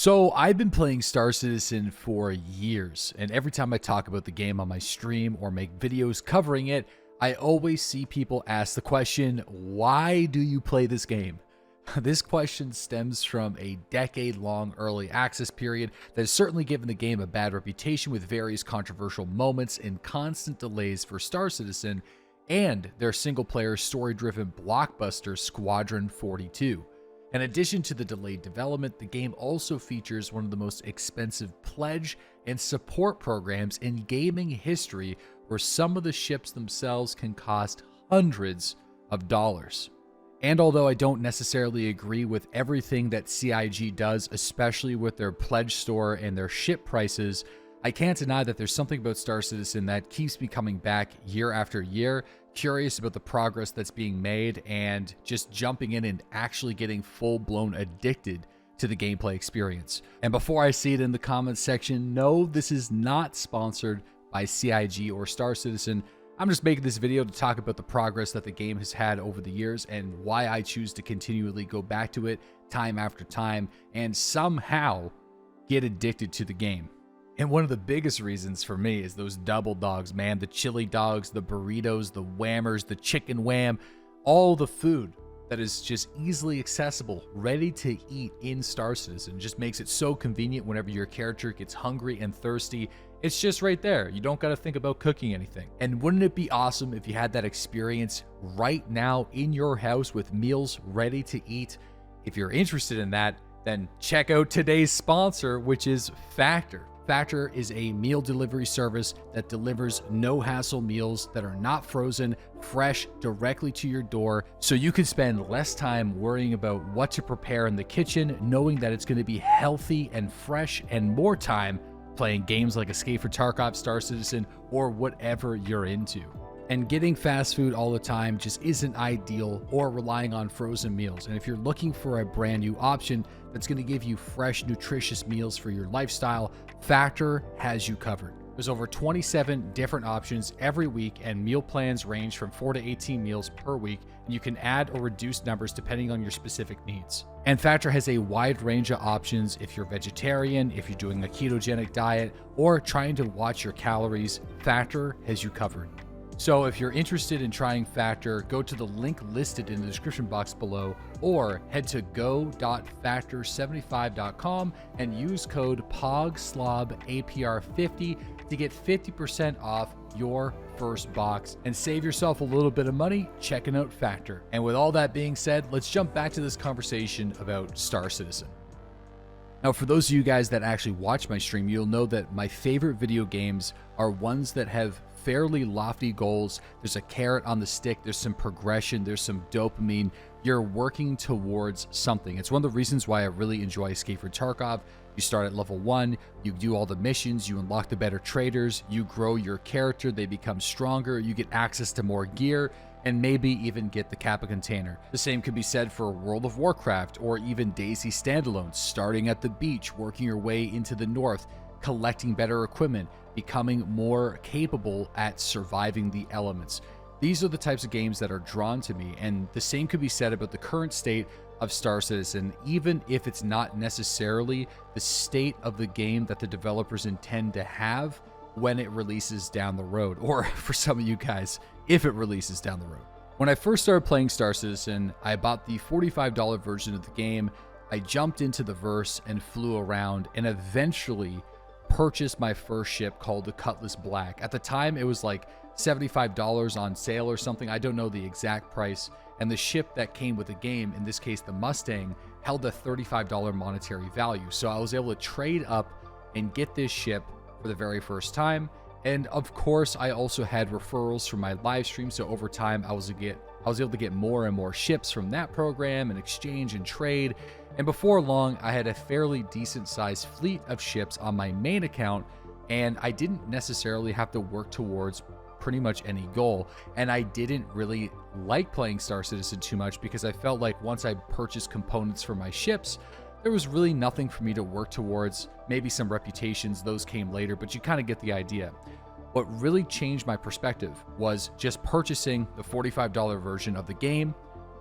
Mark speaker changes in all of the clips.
Speaker 1: So I've been playing Star Citizen for years, and every time I talk about the game on my stream or make videos covering it, I always see people ask the question, why do you play this game? This question stems from a decade-long early access period that has certainly given the game a bad reputation with various controversial moments and constant delays for Star Citizen and their single-player story-driven blockbuster Squadron 42. In addition to the delayed development, the game also features one of the most expensive pledge and support programs in gaming history, where some of the ships themselves can cost hundreds of dollars. And although I don't necessarily agree with everything that CIG does, especially with their pledge store and their ship prices, I can't deny that there's something about Star Citizen that keeps me coming back year after year, curious about the progress that's being made, and just jumping in and actually getting full-blown addicted to the gameplay experience. And before I see it in the comments section, no, this is not sponsored by CIG or Star Citizen. I'm just making this video to talk about the progress that the game has had over the years and why I choose to continually go back to it time after time and somehow get addicted to the game. And one of the biggest reasons for me is those double dogs, man. The chili dogs, the burritos, the whammers, the chicken wham, all the food that is just easily accessible, ready to eat in Star Citizen. Just makes it so convenient whenever your character gets hungry and thirsty. It's just right there. You don't got to think about cooking anything. And wouldn't it be awesome if you had that experience right now in your house with meals ready to eat? If you're interested in that, then check out today's sponsor, which is Factor. Factor is a meal delivery service that delivers no-hassle meals that are not frozen, fresh, directly to your door, so you can spend less time worrying about what to prepare in the kitchen, knowing that it's going to be healthy and fresh, and more time playing games like Escape from Tarkov, Star Citizen, or whatever you're into. And getting fast food all the time just isn't ideal, or relying on frozen meals. And if you're looking for a brand new option that's going to give you fresh, nutritious meals for your lifestyle, Factor has you covered. There's over 27 different options every week, and meal plans range from 4 to 18 meals per week, and you can add or reduce numbers depending on your specific needs. And Factor has a wide range of options if you're vegetarian, if you're doing a ketogenic diet, or trying to watch your calories. Factor has you covered. So if you're interested in trying Factor, go to the link listed in the description box below, or head to go.factor75.com and use code POGSLOBAPR50 to get 50% off your first box and save yourself a little bit of money checking out Factor. And with all that being said, let's jump back to this conversation about Star Citizen. Now, for those of you guys that actually watch my stream, you'll know that my favorite video games are ones that have fairly lofty goals. There's a carrot on the stick, there's some progression, there's some dopamine. You're working towards something. It's one of the reasons why I really enjoy Escape from Tarkov. You start at level 1, you do all the missions, you unlock the better traders, you grow your character, they become stronger, you get access to more gear, and maybe even get the Kappa container. The same could be said for World of Warcraft or even DayZ standalone, starting at the beach, working your way into the north, collecting better equipment, becoming more capable at surviving the elements. These are the types of games that are drawn to me, and the same could be said about the current state of Star Citizen, even if it's not necessarily the state of the game that the developers intend to have when it releases down the road, or for some of you guys, if it releases down the road. When I first started playing Star Citizen, I bought the $45 version of the game. I jumped into the verse and flew around, and eventually purchased my first ship called the Cutlass Black. At the time, it was like $75 on sale or something. I don't know the exact price. And the ship that came with the game, in this case the Mustang, held a $35 monetary value. So I was able to trade up and get this ship for the very first time. And of course, I also had referrals from my live stream. So over time, I was able to get more and more ships from that program and exchange and trade. And before long, I had a fairly decent sized fleet of ships on my main account, and I didn't necessarily have to work towards pretty much any goal. And I didn't really like playing Star Citizen too much because I felt like once I purchased components for my ships, there was really nothing for me to work towards. Maybe some reputations, those came later, but you kind of get the idea. What really changed my perspective was just purchasing the $45 version of the game,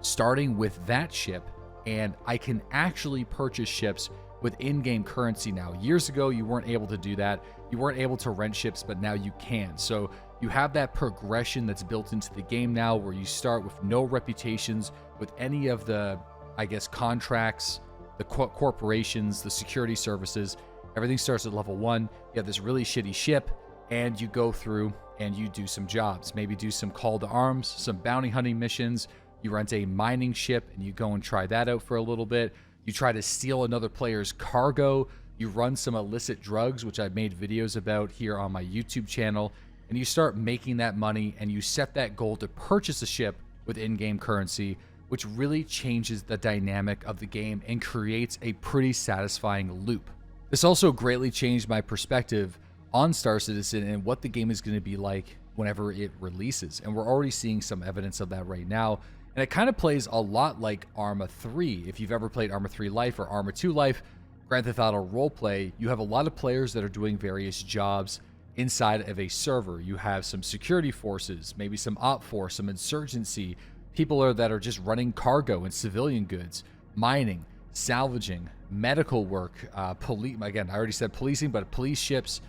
Speaker 1: starting with that ship, and I can actually purchase ships with in-game currency now. Years ago, you weren't able to do that. You weren't able to rent ships, but now you can. So you have that progression that's built into the game now, where you start with no reputations with any of the, I guess, contracts, the corporations, the security services. Everything starts at level 1. You have this really shitty ship, and you go through and you do some jobs. Maybe do some call to arms, some bounty hunting missions. You rent a mining ship and you go and try that out for a little bit. You try to steal another player's cargo. You run some illicit drugs, which I've made videos about here on my YouTube channel. And you start making that money, and you set that goal to purchase a ship with in-game currency, which really changes the dynamic of the game and creates a pretty satisfying loop. This also greatly changed my perspective on Star Citizen and what the game is going to be like whenever it releases. And we're already seeing some evidence of that right now. And it kind of plays a lot like Arma 3. If you've ever played Arma 3 Life or Arma 2 Life, Grand Theft Auto roleplay, you have a lot of players that are doing various jobs inside of a server. You have some security forces, maybe some op force, some insurgency, people that are just running cargo and civilian goods, mining, salvaging, medical work, police. Again, I already said policing, but police ships,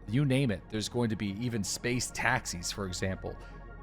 Speaker 1: you name it. There's going to be even space taxis, for example.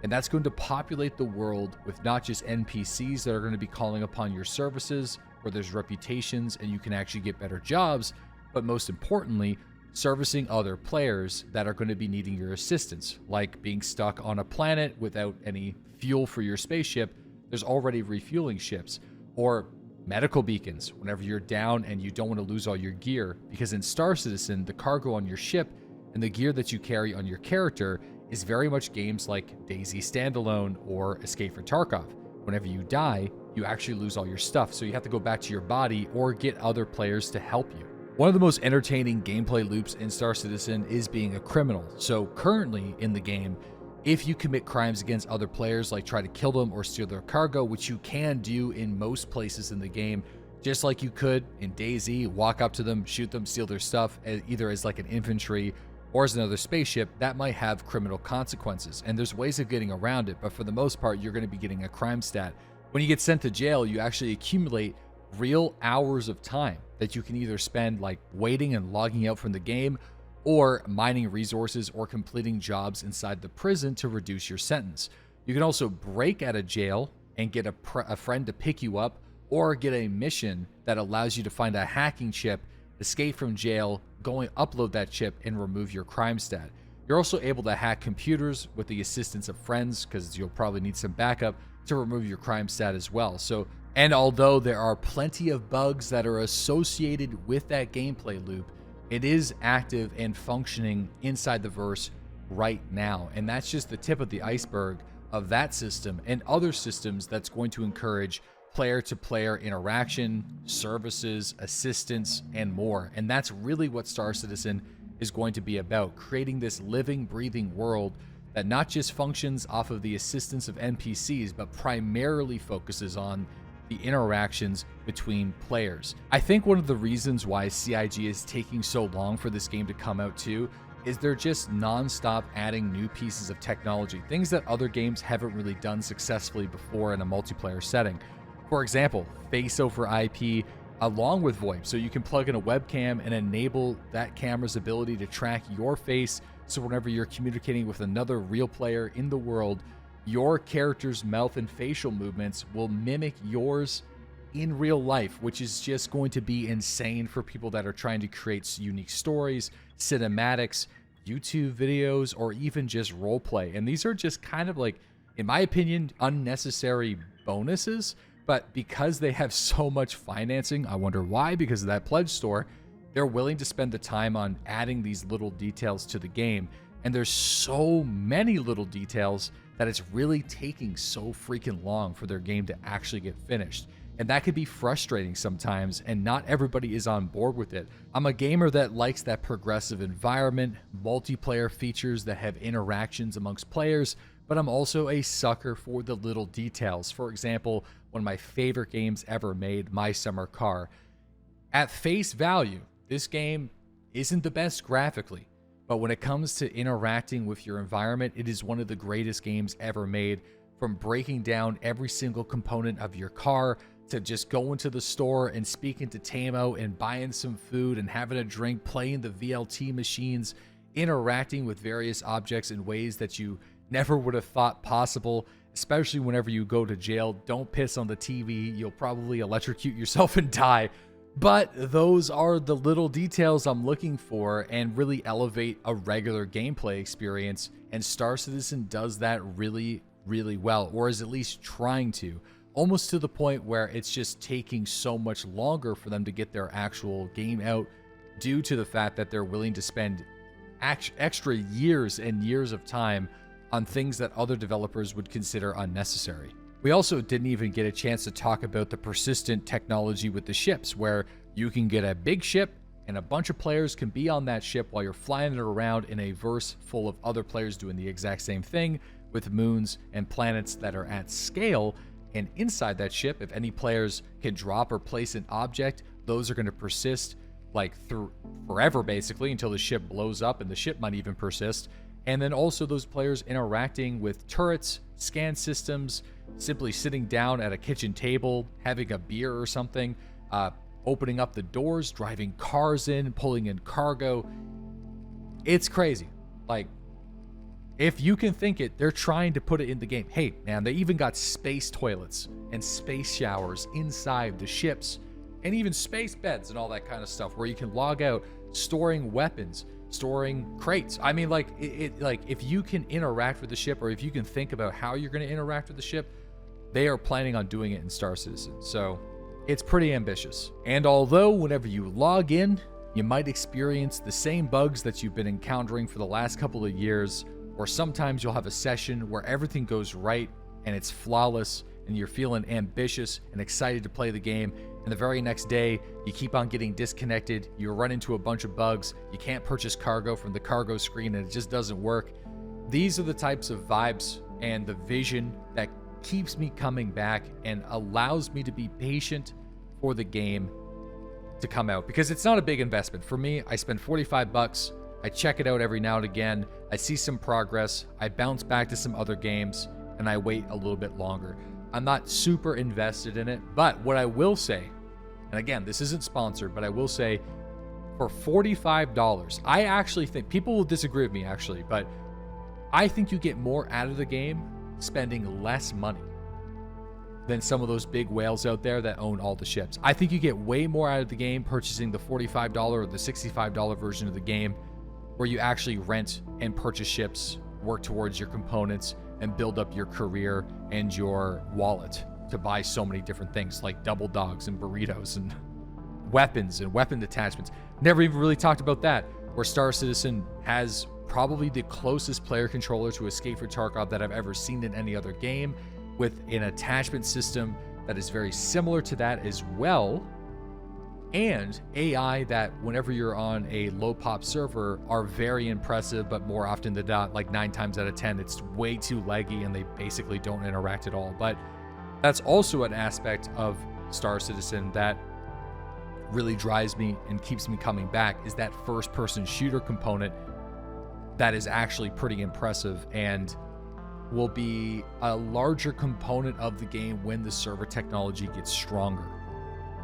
Speaker 1: And that's going to populate the world with not just NPCs that are going to be calling upon your services, where there's reputations and you can actually get better jobs, but most importantly, servicing other players that are going to be needing your assistance, like being stuck on a planet without any fuel for your spaceship. There's already refueling ships, or medical beacons whenever you're down and you don't want to lose all your gear, because in Star Citizen, the cargo on your ship and the gear that you carry on your character is very much games like DayZ Standalone or Escape from Tarkov. Whenever you die, you actually lose all your stuff, so you have to go back to your body or get other players to help you. One of the most entertaining gameplay loops in Star Citizen is being a criminal. So currently in the game, if you commit crimes against other players, like try to kill them or steal their cargo, which you can do in most places in the game, just like you could in DayZ, walk up to them, shoot them, steal their stuff, either as like an infantry or as another spaceship, that might have criminal consequences. And there's ways of getting around it, but for the most part, you're going to be getting a crime stat. When you get sent to jail, you actually accumulate real hours of time that you can either spend like waiting and logging out from the game, or mining resources, or completing jobs inside the prison to reduce your sentence. You can also break out of jail and get a friend to pick you up, or get a mission that allows you to find a hacking chip, escape from jail, upload that chip, and remove your crime stat. You're also able to hack computers with the assistance of friends, because you'll probably need some backup to remove your crime stat as well. And although there are plenty of bugs that are associated with that gameplay loop, it is active and functioning inside the verse right now. And that's just the tip of the iceberg of that system and other systems that's going to encourage player-to-player interaction, services, assistance, and more. And that's really what Star Citizen is going to be about, creating this living, breathing world that not just functions off of the assistance of NPCs, but primarily focuses on the interactions between players. I think one of the reasons why CIG is taking so long for this game to come out too is they're just non-stop adding new pieces of technology, things that other games haven't really done successfully before in a multiplayer setting. For example, face over IP along with VoIP, so you can plug in a webcam and enable that camera's ability to track your face, so whenever you're communicating with another real player in the world, your character's mouth and facial movements will mimic yours in real life, which is just going to be insane for people that are trying to create unique stories, cinematics, YouTube videos, or even just roleplay. And these are just kind of like, in my opinion, unnecessary bonuses, but because they have so much financing, I wonder why, because of that pledge store, they're willing to spend the time on adding these little details to the game. And there's so many little details that it's really taking so freaking long for their game to actually get finished. And that could be frustrating sometimes, and not everybody is on board with it. I'm a gamer that likes that progressive environment, multiplayer features that have interactions amongst players, but I'm also a sucker for the little details. For example, one of my favorite games ever made, My Summer Car. At face value, this game isn't the best graphically, but when it comes to interacting with your environment, it is one of the greatest games ever made. From breaking down every single component of your car, to just going to the store and speaking to Tamo and buying some food and having a drink, playing the VLT machines, interacting with various objects in ways that you never would have thought possible, especially whenever you go to jail. Don't piss on the TV. You'll probably electrocute yourself and die. But those are the little details I'm looking for and really elevate a regular gameplay experience. And Star Citizen does that really, really well, or is at least trying to, almost to the point where it's just taking so much longer for them to get their actual game out due to the fact that they're willing to spend extra years and years of time on things that other developers would consider unnecessary. We also didn't even get a chance to talk about the persistent technology with the ships, where you can get a big ship and a bunch of players can be on that ship while you're flying it around in a verse full of other players doing the exact same thing, with moons and planets that are at scale. And inside that ship, if any players can drop or place an object, those are going to persist like through forever, basically, until the ship blows up, and the ship might even persist. And then also those players interacting with turrets, scan systems, simply sitting down at a kitchen table, having a beer or something, opening up the doors, driving cars in, pulling in cargo. It's crazy. Like, if you can think it, they're trying to put it in the game. Hey, man, they even got space toilets and space showers inside the ships, and even space beds and all that kind of stuff where you can log out, storing weapons, storing crates. I mean, like, like, if you can interact with the ship, or if you can think about how you're going to interact with the ship, they are planning on doing it in Star Citizen. So it's pretty ambitious. And although whenever you log in, you might experience the same bugs that you've been encountering for the last couple of years, or sometimes you'll have a session where everything goes right and it's flawless and you're feeling ambitious and excited to play the game, and the very next day you keep on getting disconnected, you run into a bunch of bugs, you can't purchase cargo from the cargo screen and it just doesn't work. These are the types of vibes and the vision that keeps me coming back and allows me to be patient for the game to come out, because it's not a big investment. For me, I spend $45, I check it out every now and again, I see some progress, I bounce back to some other games, and I wait a little bit longer. I'm not super invested in it, but what I will say, and again, this isn't sponsored, but I will say, for $45, I actually think, people will disagree with me actually, but I think you get more out of the game spending less money than some of those big whales out there that own all the ships. I think you get way more out of the game purchasing the $45 or the $65 version of the game, where you actually rent and purchase ships, work towards your components, and build up your career and your wallet to buy so many different things like double dogs and burritos and weapons and weapon detachments. Never even really talked about that, where Star Citizen has probably the closest player controller to Escape from Tarkov that I've ever seen in any other game, with an attachment system that is very similar to that as well, and AI that whenever you're on a low pop server are very impressive, but more often than not, like 9 times out of 10, it's way too laggy and they basically don't interact at all. But that's also an aspect of Star Citizen that really drives me and keeps me coming back, is that first person shooter component that is actually pretty impressive and will be a larger component of the game when the server technology gets stronger.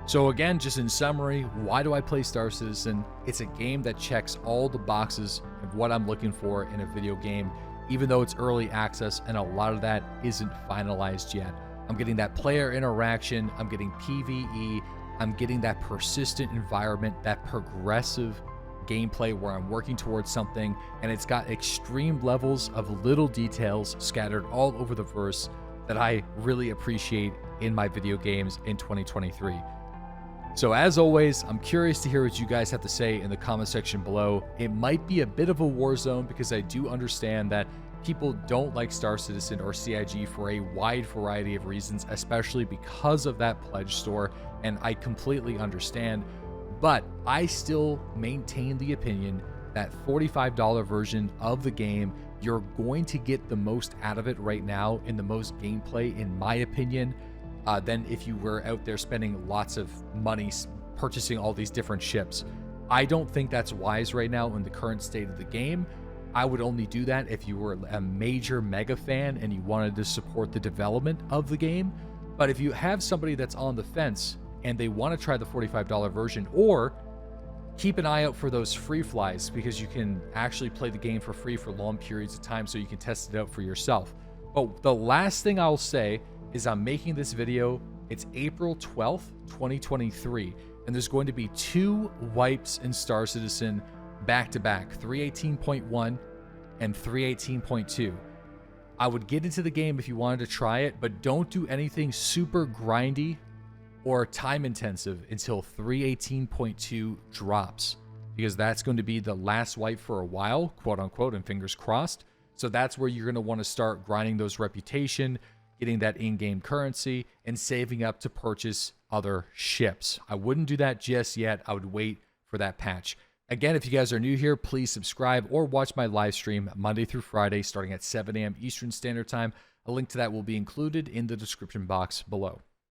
Speaker 1: So again, just in summary, why do I play Star Citizen? It's a game that checks all the boxes of what I'm looking for in a video game, even though it's early access and a lot of that isn't finalized yet. I'm getting that player interaction, I'm getting PvE, I'm getting that persistent environment, that progressive gameplay where I'm working towards something, and it's got extreme levels of little details scattered all over the verse that I really appreciate in my video games in 2023. So as always, I'm curious to hear what you guys have to say in the comment section below. It might be a bit of a war zone because I do understand that people don't like Star Citizen or CIG for a wide variety of reasons, especially because of that pledge store, and I completely understand. But I still maintain the opinion that $45 version of the game, you're going to get the most out of it right now in the most gameplay, in my opinion, than if you were out there spending lots of money purchasing all these different ships. I don't think that's wise right now in the current state of the game. I would only do that if you were a major mega fan and you wanted to support the development of the game. But if you have somebody that's on the fence and they want to try the $45 version, or keep an eye out for those free flies, because you can actually play the game for free for long periods of time so you can test it out for yourself. But the last thing I'll say is I'm making this video, it's April 12th, 2023, and there's going to be 2 wipes in Star Citizen back to back, 3.18.1 and 3.18.2. I would get into the game if you wanted to try it, but don't do anything super grindy or time intensive until 3.18.2 drops, because that's going to be the last wipe for a while, quote unquote, and fingers crossed. So that's where you're going to want to start grinding those reputation, getting that in-game currency, and saving up to purchase other ships. I wouldn't do that just yet. I would wait for that patch. Again, if you guys are new here, please subscribe or watch my live stream Monday through Friday starting at 7 a.m. Eastern Standard Time. A link to that will be included in the description box below.